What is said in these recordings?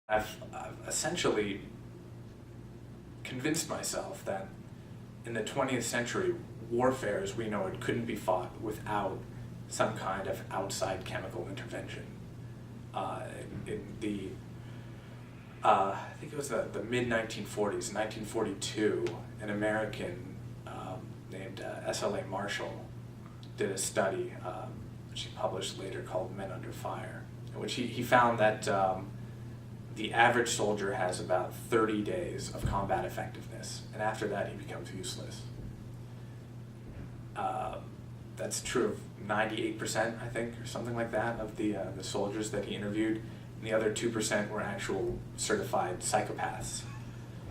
I've essentially convinced myself that in the 20th century, warfare as we know it couldn't be fought without some kind of outside chemical intervention. In the I think it was the mid-1940s, 1942, an American named S.L.A. Marshall did a study, which he published later, called Men Under Fire, in which he found that the average soldier has about 30 days of combat effectiveness, and after that he becomes useless. That's true of 98%, I think, or something like that, of the soldiers that he interviewed. And the other 2% were actual certified psychopaths.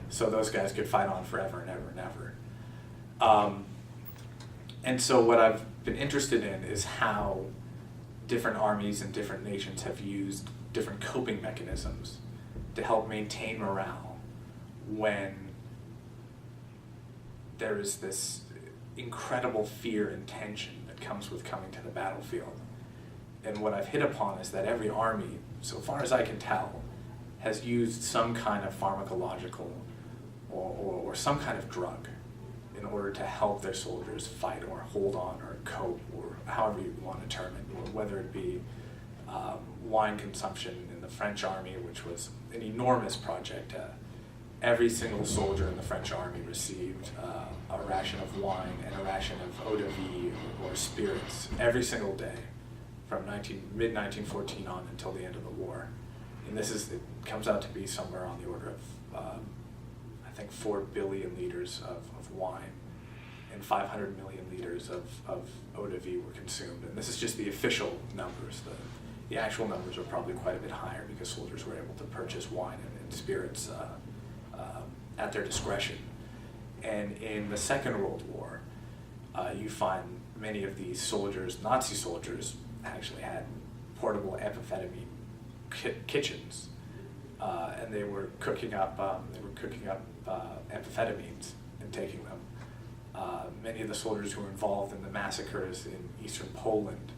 So those guys could fight on forever and ever and ever. And so what I've been interested in is how different armies and different nations have used different coping mechanisms to help maintain morale when there is this incredible fear and tension that comes with coming to the battlefield. And what I've hit upon is that every army, so far as I can tell, has used some kind of pharmacological or some kind of drug in order to help their soldiers fight or hold on or cope, or however you want to term it, or whether it be wine consumption in the French army, which was an enormous project. Every single soldier in the French army received a ration of wine and a ration of eau de vie or spirits every single day from mid-1914 on until the end of the war. And it comes out to be somewhere on the order of, I think, 4 billion liters of wine and 500 million liters of eau de vie were consumed. And this is just the official numbers. The actual numbers are probably quite a bit higher because soldiers were able to purchase wine and spirits at their discretion. And in the Second World War, you find many of these soldiers, Nazi soldiers, actually had portable amphetamine kitchens, and they were cooking up amphetamines and taking them. Many of the soldiers who were involved in the massacres in eastern Poland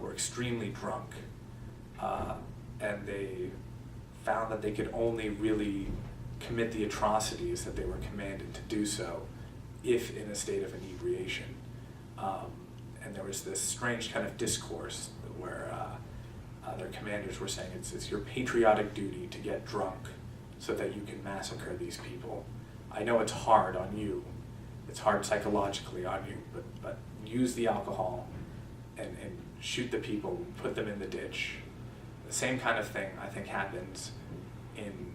were extremely drunk, and they found that they could only really commit the atrocities that they were commanded to do so if in a state of inebriation. And there was this strange kind of discourse where their commanders were saying it's your patriotic duty to get drunk so that you can massacre these people. I know it's hard on you, it's hard psychologically on you, but use the alcohol and shoot the people, put them in the ditch. The same kind of thing, I think, happens in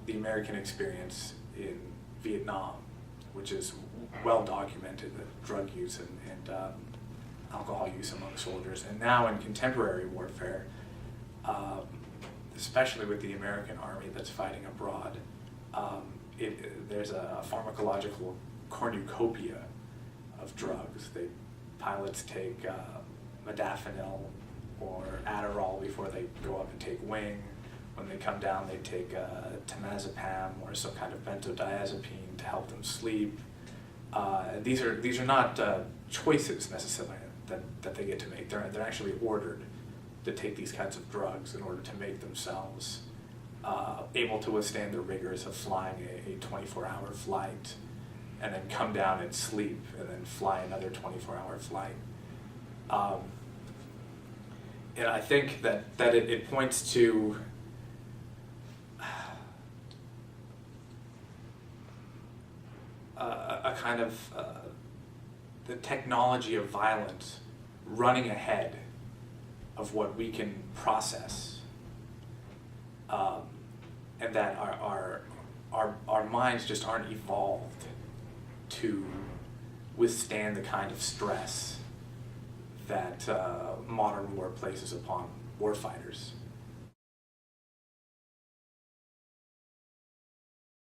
the American experience in Vietnam, which is well documented, the drug use and alcohol use among soldiers. And now in contemporary warfare, especially with the American army that's fighting abroad, there's a pharmacological cornucopia of drugs. Pilots take modafinil or Adderall before they go up and take wing. When they come down, they take temazepam or some kind of benzodiazepine to help them sleep. These are not choices necessarily that they get to make. They're actually ordered to take these kinds of drugs in order to make themselves able to withstand the rigors of flying a 24-hour flight, and then come down and sleep, and then fly another 24-hour flight. And I think that it points to a kind of the technology of violence running ahead of what we can process, and that our minds just aren't evolved to withstand the kind of stress that modern war places upon warfighters.